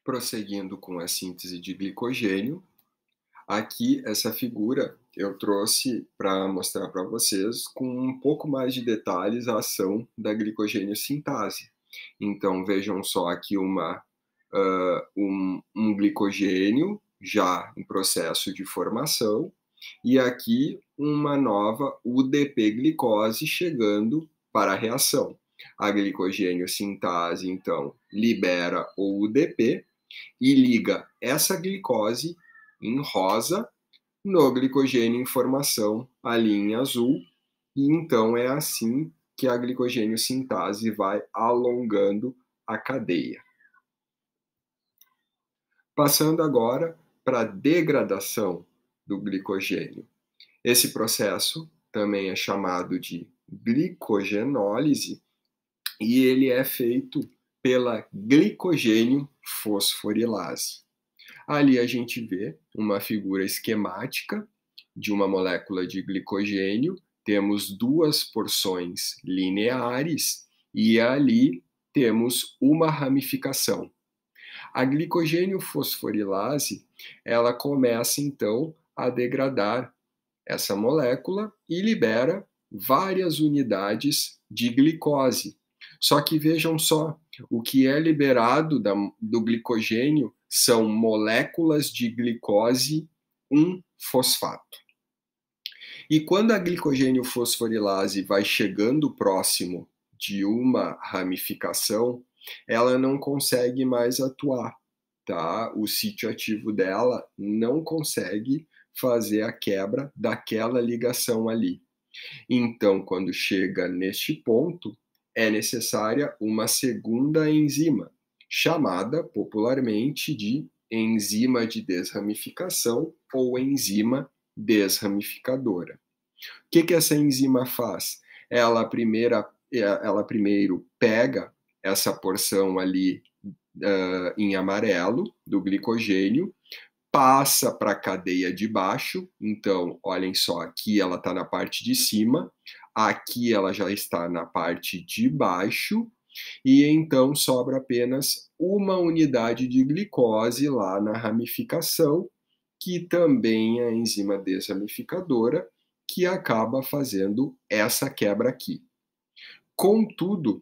Prosseguindo com a síntese de glicogênio, aqui essa figura eu trouxe para mostrar para vocês com um pouco mais de detalhes a ação da glicogênio sintase. Então vejam só aqui um glicogênio já em processo de formação e aqui uma nova UDP-glicose chegando para a reação. A glicogênio sintase, então, libera o UDP e liga essa glicose em rosa no glicogênio em formação ali em azul, e então é assim que a glicogênio sintase vai alongando a cadeia. Passando agora para a degradação do glicogênio. Esse processo também é chamado de glicogenólise e ele é feito pela glicogênio fosforilase. Ali a gente vê uma figura esquemática de uma molécula de glicogênio, temos duas porções lineares e ali temos uma ramificação. A glicogênio fosforilase, ela começa então a degradar essa molécula e libera várias unidades de glicose. Só que vejam só, o que é liberado do glicogênio são moléculas de glicose 1-fosfato. E quando a glicogênio fosforilase vai chegando próximo de uma ramificação, ela não consegue mais atuar, tá? O sítio ativo dela não consegue fazer a quebra daquela ligação ali. Então, quando chega neste ponto, é necessária uma segunda enzima, chamada popularmente de enzima de desramificação ou enzima desramificadora. O que essa enzima faz? Ela primeiro pega essa porção ali em amarelo do glicogênio, passa para a cadeia de baixo, então olhem só, aqui ela está na parte de cima, aqui ela já está na parte de baixo, e então sobra apenas uma unidade de glicose lá na ramificação, que também é a enzima desramificadora, que acaba fazendo essa quebra aqui. Contudo,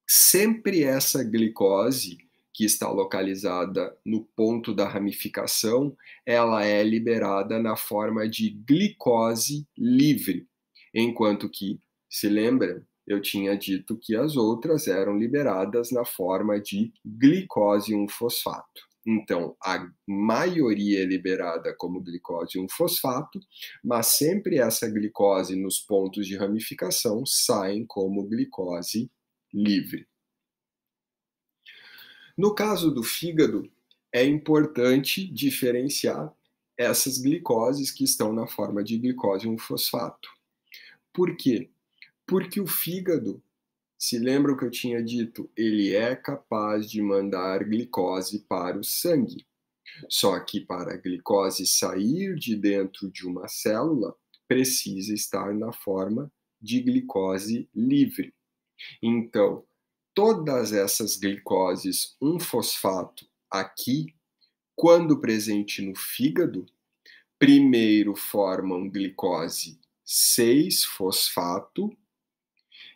sempre essa glicose que está localizada no ponto da ramificação, ela é liberada na forma de glicose livre, enquanto que, se lembram, eu tinha dito que as outras eram liberadas na forma de glicose 1-fosfato. Então, a maioria é liberada como glicose 1-fosfato, mas sempre essa glicose nos pontos de ramificação saem como glicose livre. No caso do fígado, é importante diferenciar essas glicoses que estão na forma de glicose 1-fosfato. Por quê? Porque o fígado, se lembram que eu tinha dito, ele é capaz de mandar glicose para o sangue. Só que para a glicose sair de dentro de uma célula, precisa estar na forma de glicose livre. Então, todas essas glicoses 1-fosfato aqui, quando presente no fígado, primeiro formam glicose 6-fosfato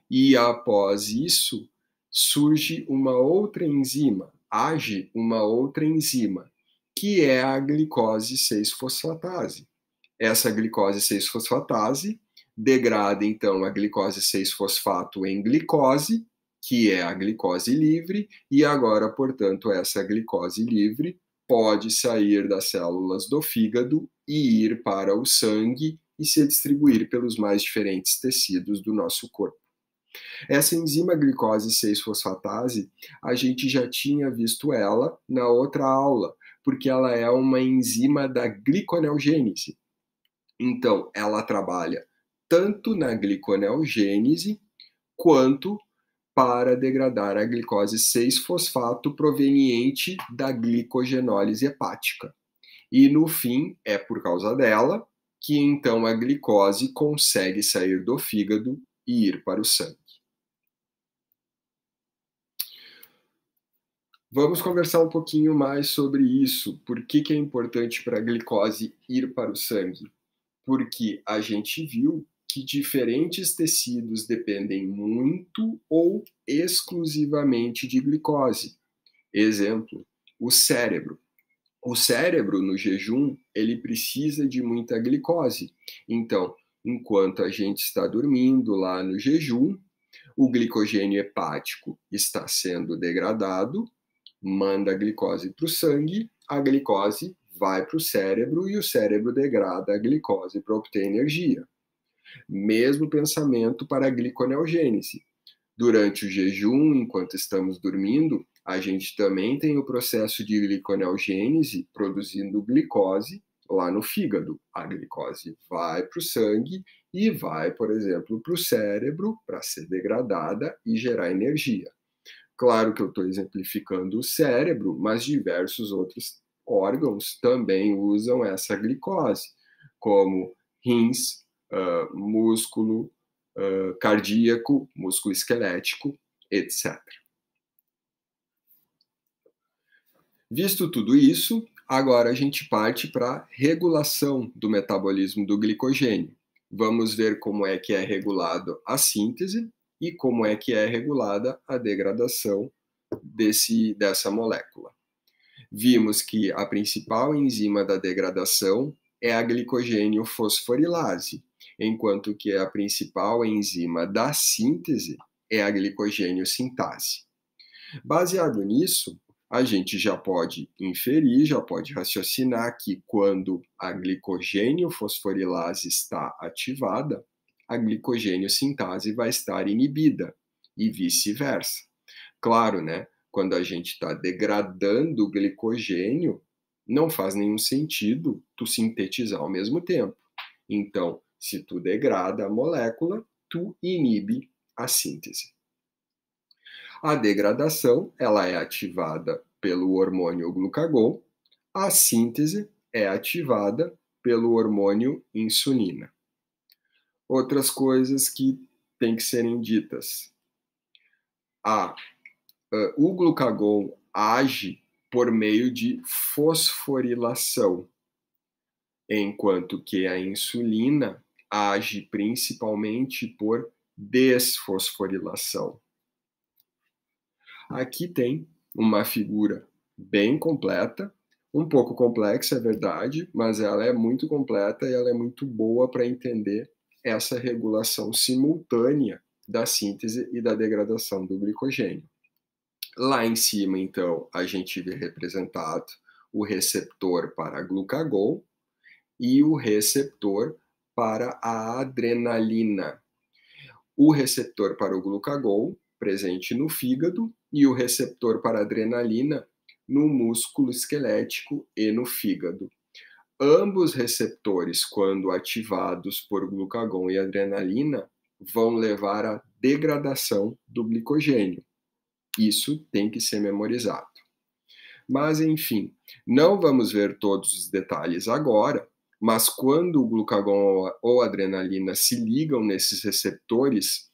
e após isso surge uma outra enzima, age uma outra enzima, que é a glicose 6-fosfatase. Essa glicose 6-fosfatase degrada então a glicose 6-fosfato em glicose, que é a glicose livre, e agora, portanto, essa glicose livre pode sair das células do fígado e ir para o sangue e se distribuir pelos mais diferentes tecidos do nosso corpo. Essa enzima glicose 6-fosfatase, a gente já tinha visto ela na outra aula, porque ela é uma enzima da gliconeogênese. Então, ela trabalha tanto na gliconeogênese quanto para degradar a glicose 6-fosfato proveniente da glicogenólise hepática. E no fim, é por causa dela que então a glicose consegue sair do fígado e ir para o sangue. Vamos conversar um pouquinho mais sobre isso. Por que que é importante para a glicose ir para o sangue? Porque a gente viu que diferentes tecidos dependem muito ou exclusivamente de glicose. Exemplo, o cérebro. O cérebro, no jejum, ele precisa de muita glicose. Então, enquanto a gente está dormindo lá no jejum, o glicogênio hepático está sendo degradado, manda a glicose para o sangue, a glicose vai para o cérebro e o cérebro degrada a glicose para obter energia. Mesmo pensamento para a gliconeogênese. Durante o jejum, enquanto estamos dormindo, a gente também tem o processo de gliconeogênese, produzindo glicose lá no fígado. A glicose vai para o sangue e vai, por exemplo, para o cérebro para ser degradada e gerar energia. Claro que eu estou exemplificando o cérebro, mas diversos outros órgãos também usam essa glicose, como rins, músculo cardíaco, músculo esquelético, etc. Visto tudo isso, agora a gente parte para a regulação do metabolismo do glicogênio. Vamos ver como é que é regulado a síntese e como é que é regulada a degradação dessa molécula. Vimos que a principal enzima da degradação é a glicogênio fosforilase, enquanto que a principal enzima da síntese é a glicogênio sintase. Baseado nisso, a gente já pode inferir, já pode raciocinar que quando a glicogênio fosforilase está ativada, a glicogênio sintase vai estar inibida e vice-versa. Claro, né? Quando a gente está degradando o glicogênio, não faz nenhum sentido tu sintetizar ao mesmo tempo. Então, se tu degrada a molécula, tu inibe a síntese. A degradação, ela é ativada pelo hormônio glucagon, a síntese é ativada pelo hormônio insulina. Outras coisas que têm que serem ditas. O glucagon age por meio de fosforilação, enquanto que a insulina age principalmente por desfosforilação. Aqui tem uma figura bem completa, um pouco complexa, é verdade, mas ela é muito completa e ela é muito boa para entender essa regulação simultânea da síntese e da degradação do glicogênio. Lá em cima, então, a gente vê representado o receptor para glucagon e o receptor para a adrenalina. O receptor para o glucagon, presente no fígado, e o receptor para a adrenalina no músculo esquelético e no fígado. Ambos receptores, quando ativados por glucagon e adrenalina, vão levar à degradação do glicogênio. Isso tem que ser memorizado. Mas, enfim, não vamos ver todos os detalhes agora, mas quando o glucagon ou a adrenalina se ligam nesses receptores,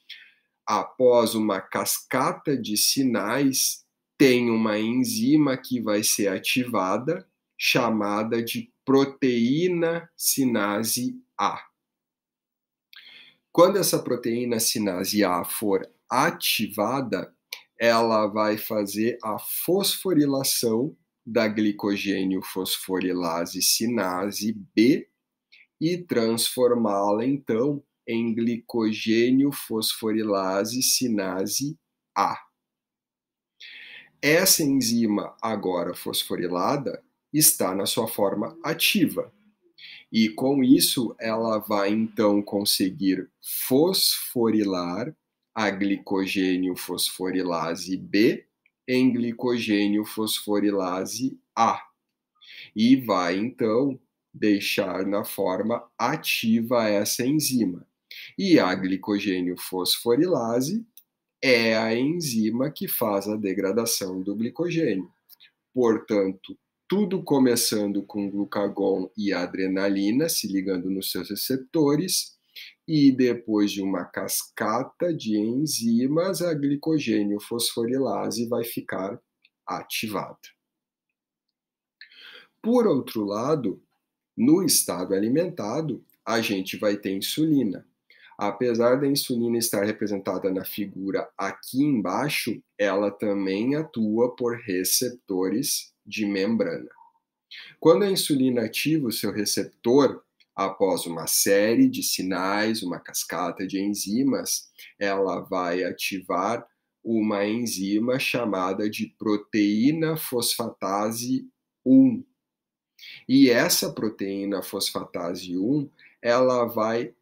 após uma cascata de sinais, tem uma enzima que vai ser ativada, chamada de proteína sinase A. Quando essa proteína sinase A for ativada, ela vai fazer a fosforilação da glicogênio fosforilase sinase B e transformá-la, então, em glicogênio fosforilase sinase A. Essa enzima, agora fosforilada, está na sua forma ativa. E com isso, ela vai então conseguir fosforilar a glicogênio fosforilase B em glicogênio fosforilase A. E vai então deixar na forma ativa essa enzima. E a glicogênio fosforilase é a enzima que faz a degradação do glicogênio. Portanto, tudo começando com glucagon e adrenalina se ligando nos seus receptores, e depois de uma cascata de enzimas, a glicogênio fosforilase vai ficar ativada. Por outro lado, no estado alimentado, a gente vai ter insulina. Apesar da insulina estar representada na figura aqui embaixo, ela também atua por receptores de membrana. Quando a insulina ativa o seu receptor, após uma série de sinais, uma cascata de enzimas, ela vai ativar uma enzima chamada de proteína fosfatase 1. E essa proteína fosfatase 1, ela vai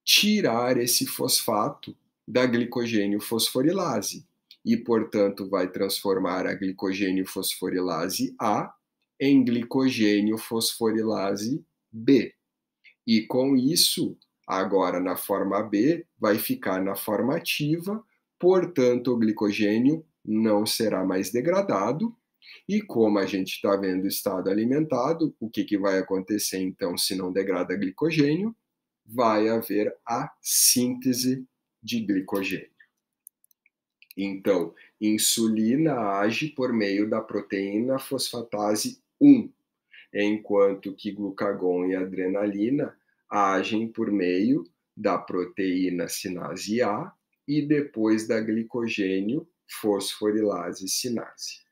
tirar esse fosfato da glicogênio fosforilase e, portanto, vai transformar a glicogênio fosforilase A em glicogênio fosforilase B. E com isso, agora na forma B, vai ficar na forma ativa, portanto, o glicogênio não será mais degradado. E como a gente está vendo o estado alimentado, o que vai acontecer então se não degrada glicogênio? Vai haver a síntese de glicogênio. Então, insulina age por meio da proteína fosfatase 1, enquanto que glucagon e adrenalina agem por meio da proteína sinase A e depois da glicogênio fosforilase sinase.